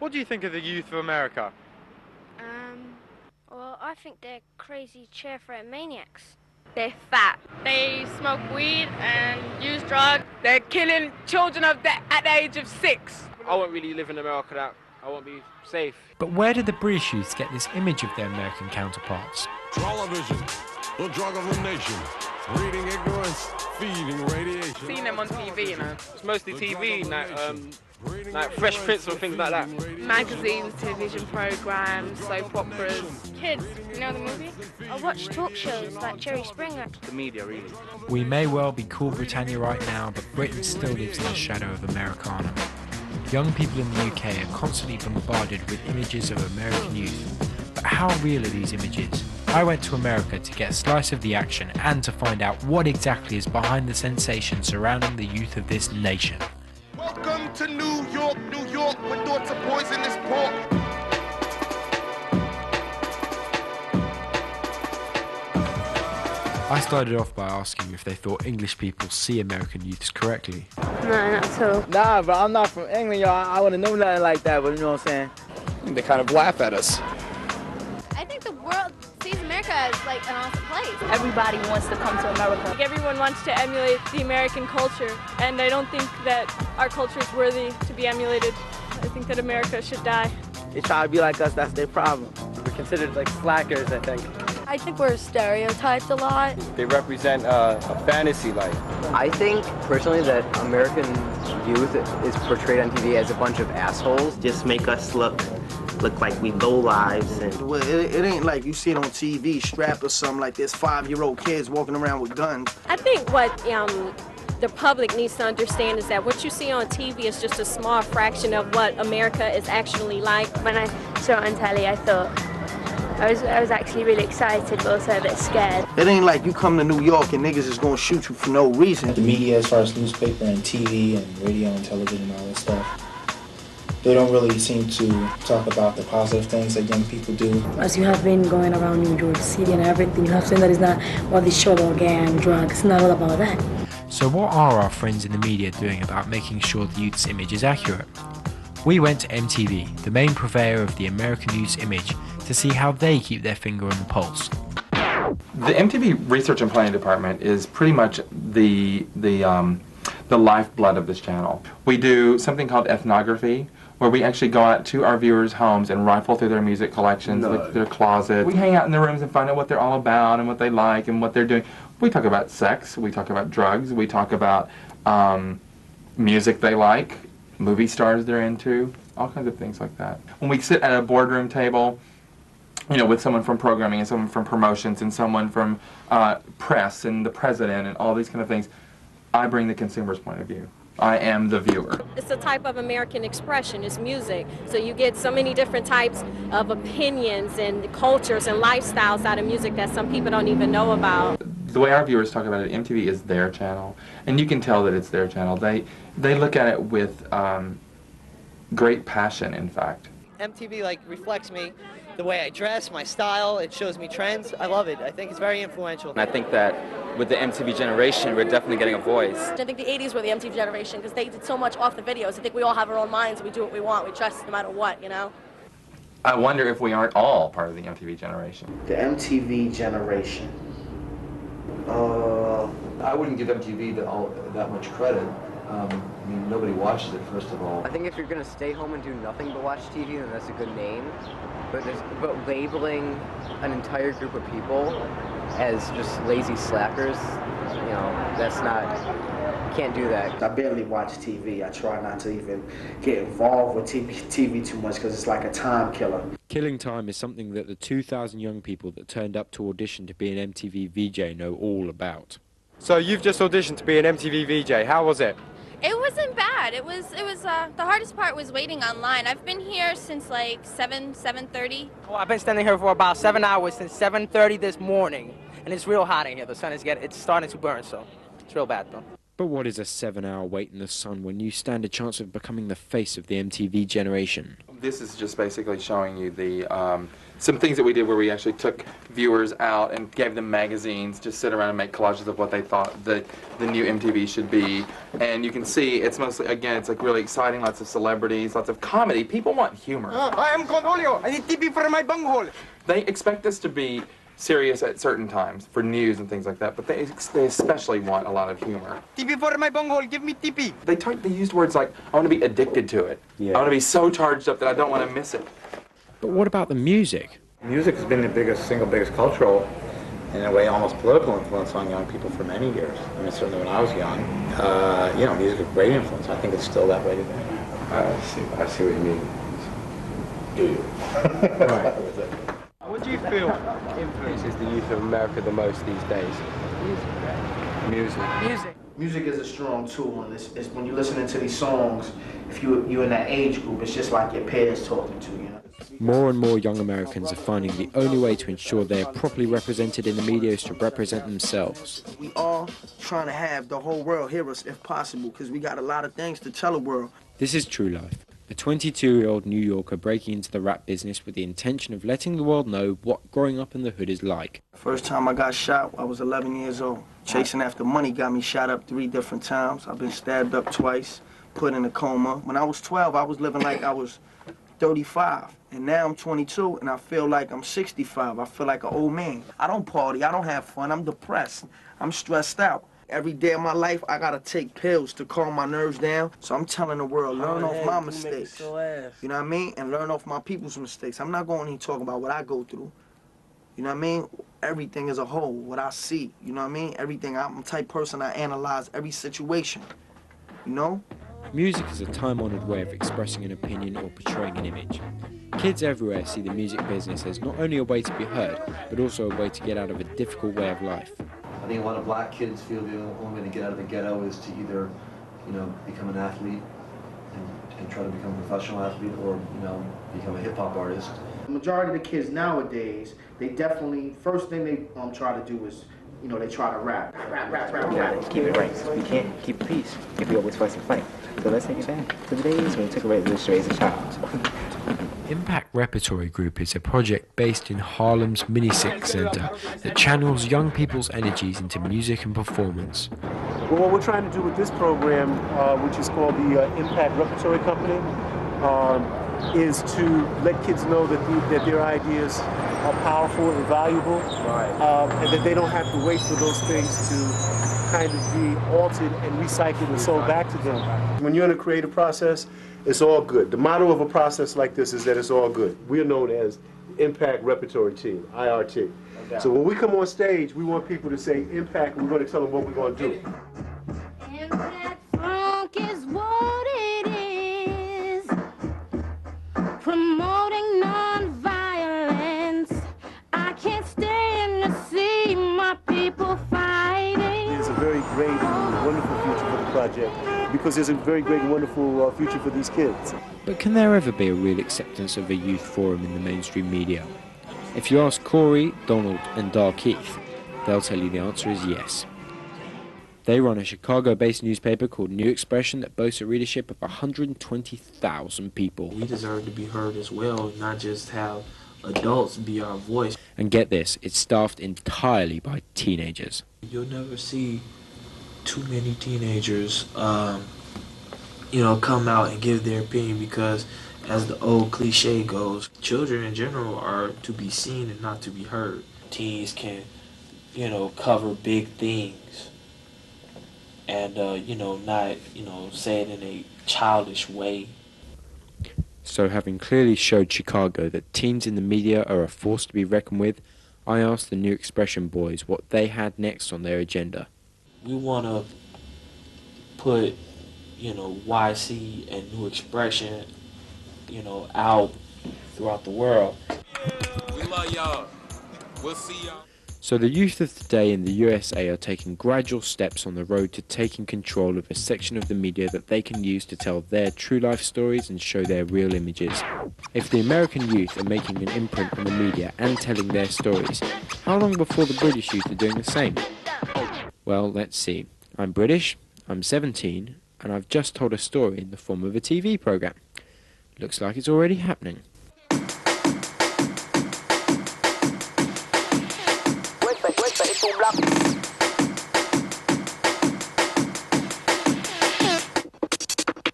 What do you think of the youth of America? Well, I think they're crazy chair-threat maniacs. They're fat. They smoke weed and use drugs. They're killing children at the age of 6. I won't really live in America that I won't be safe. But where did the British youths get this image of their American counterparts? Television, the drug of the nation. Breeding ignorance, feeding radiation. Seen them on TV, you know. It's mostly TV, like Fresh Prince or things like that. Magazines, television programs, soap operas. Kids, you know the movie? I watch talk shows like Jerry Springer. The media, really. We may well be cool Britannia right now, but Britain still lives in the shadow of Americana. Young people in the UK are constantly bombarded with images of American youth. But how real are these images? I went to America to get a slice of the action and to find out what exactly is behind the sensation surrounding the youth of this nation. Welcome to New York, New York, with thoughts of poisonous pork. I started off by asking if they thought English people see American youths correctly. No, not at all. Nah, bro, I'm not from England, y'all. I wouldn't know nothing like that, but you know what I'm saying? They kind of laugh at us. I think the world sees America as like an awesome place. Everybody wants to come to America. Like everyone wants to emulate the American culture, and I don't think that our culture is worthy to be emulated. I think that America should die. They try to be like us, that's their problem. We're considered like slackers, I think. I think we're stereotyped a lot. They represent a fantasy life. I think, personally, that American youth is portrayed on TV as a bunch of assholes. Just make us look like we low lives. And well, it ain't like you see it on TV strapped or something like this 5-year-old kids walking around with guns. I think what the public needs to understand is that what you see on TV is just a small fraction of what America is actually like. When I saw it on telly, I thought I was actually really excited, but also a bit scared. It ain't like you come to New York and niggas is gonna shoot you for no reason. The media, as far as newspaper and TV and radio and television and all that stuff, they don't really seem to talk about the positive things that young people do. As you have been going around New York City and everything, you have seen that it's not what they show about gang, drugs. It's not all about that. So what are our friends in the media doing about making sure the youth's image is accurate? We went to MTV, the main purveyor of the American youth's image, to see how they keep their finger on the pulse. The MTV Research and Planning Department is pretty much the lifeblood of this channel. We do something called ethnography, where we actually go out to our viewers' homes and rifle through their music collections, look through their closets. We hang out in their rooms and find out what they're all about and what they like and what they're doing. We talk about sex, we talk about drugs, we talk about music they like, movie stars they're into, all kinds of things like that. When we sit at a boardroom table, you know, with someone from programming and someone from promotions and someone from press and the president and all these kind of things, I bring the consumer's point of view. I am the viewer. It's a type of American expression, it's music. So you get so many different types of opinions and cultures and lifestyles out of music that some people don't even know about. The way our viewers talk about it, MTV is their channel, and you can tell that it's their channel. They look at it with great passion, in fact. MTV like reflects me, the way I dress, my style, it shows me trends. I love it. I think it's very influential. And I think that with the MTV generation, we're definitely getting a voice. I think the 80s were the MTV generation because they did so much off the videos. I think we all have our own minds. We do what we want. We dress no matter what, you know? I wonder if we aren't all part of the MTV generation. The MTV generation. I wouldn't give MTV that much credit. I mean, nobody watches it, first of all. I think if you're going to stay home and do nothing but watch TV, then that's a good name. But labeling an entire group of people as just lazy slackers, you know, that's not, you can't do that. I barely watch TV. I try not to even get involved with TV too much because it's like a time killer. Killing time is something that the 2,000 young people that turned up to audition to be an MTV VJ know all about. So you've just auditioned to be an MTV VJ. How was it? It wasn't bad. It was the hardest part was waiting online. I've been here since like 7:30. Well, I've been standing here for about 7 hours since 7:30 this morning, and it's real hot in here. The sun is it's starting to burn, so it's real bad though. But what is a 7-hour wait in the sun when you stand a chance of becoming the face of the MTV generation? This is just basically showing you the some things that we did where we actually took viewers out and gave them magazines, just sit around and make collages of what they thought the new MTV should be. And you can see it's mostly, again, it's like really exciting, lots of celebrities, lots of comedy. People want humor. I am Condolio. I need TP for my bunghole. They expect us to be serious at certain times for news and things like that, but they especially want a lot of humor. TP for my bunghole. Give me TP. They used words like, I want to be addicted to it. Yeah. I want to be so charged up that I don't want to miss it. But what about the music? Music has been the single biggest cultural, in a way, almost political influence on young people for many years. I mean, certainly when I was young, music is a great influence. I think it's still that way today. I see what you mean. Do you? Right. What do you feel influences the youth of America the most these days? Music. Music is a strong tool, and it's when you're listening to these songs, if you're in that age group, it's just like your peers talking to you. More and more young Americans are finding the only way to ensure they are properly represented in the media is to represent themselves. We all trying to have the whole world hear us if possible, because we got a lot of things to tell the world. This is True Life, a 22-year-old New Yorker breaking into the rap business with the intention of letting the world know what growing up in the hood is like. First time I got shot, I was 11 years old. Chasing after money got me shot up 3 different times. I've been stabbed up twice, put in a coma. When I was 12, I was living like I was 35. And now I'm 22, and I feel like I'm 65. I feel like an old man. I don't party, I don't have fun, I'm depressed. I'm stressed out. Every day of my life, I gotta take pills to calm my nerves down. So I'm telling the world, learn off my mistakes. You know what I mean? And learn off my people's mistakes. I'm not going to talk about what I go through. You know what I mean? Everything as a whole, what I see. You know what I mean? Everything. I'm the type person I analyze every situation. You know? Music is a time-honored way of expressing an opinion or portraying an image. Kids everywhere see the music business as not only a way to be heard, but also a way to get out of a difficult way of life. I think a lot of black kids feel the only way to get out of the ghetto is to either, become an athlete and try to become a professional athlete, or, become a hip-hop artist. The majority of the kids nowadays, they definitely, first thing they try to do is, they try to rap. Rap. Keep it right. We can't keep peace if we always fuss and fight. So let's take it back to the days when we took a razor to raise a child. Impact Repertory Group is a project based in Harlem's Minisix Center that channels young people's energies into music and performance. Well, what we're trying to do with this program, which is called the Impact Repertory Company, is to let kids know that their ideas are powerful and valuable, and that they don't have to wait for those things to kind of be altered and recycled and sold back to them. When you're in a creative process, it's all good. The motto of a process like this is that it's all good. We are known as Impact Repertory Team, IRT. So when we come on stage, we want people to say Impact, and we're going to tell them what we're going to do. Impact Funk is what it is, promoting non-violence. I can't stand to see my people fighting. There's a very great and wonderful future for the project, because there's a very great and wonderful future for these kids. But can there ever be a real acceptance of a youth forum in the mainstream media? If you ask Corey, Donald and Darkeith, they'll tell you the answer is yes. They run a Chicago-based newspaper called New Expression that boasts a readership of 120,000 people. We deserve to be heard as well, not just have adults be our voice. And get this, it's staffed entirely by teenagers. You'll never see too many teenagers, come out and give their opinion, because as the old cliche goes, children in general are to be seen and not to be heard. Teens can, cover big things and, not, say it in a childish way. So having clearly showed Chicago that teens in the media are a force to be reckoned with, I asked the New Expression boys what they had next on their agenda. We want to put, YC and New Expression, out throughout the world. We love y'all. We'll see y'all. So the youth of today in the USA are taking gradual steps on the road to taking control of a section of the media that they can use to tell their true life stories and show their real images. If the American youth are making an imprint on the media and telling their stories, how long before the British youth are doing the same? Well, let's see. I'm British, I'm 17, and I've just told a story in the form of a TV program. Looks like it's already happening.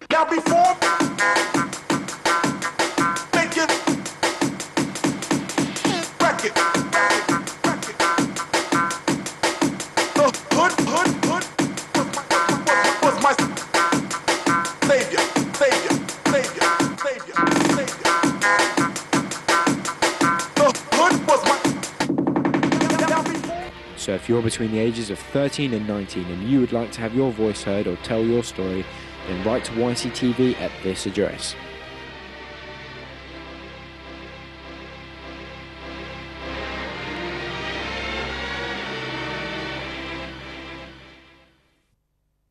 Now before making record, the hood was my savior. The hood was my. So if you're between the ages of 13 and 19 and you would like to have your voice heard or tell your story, then write to YCTV at this address.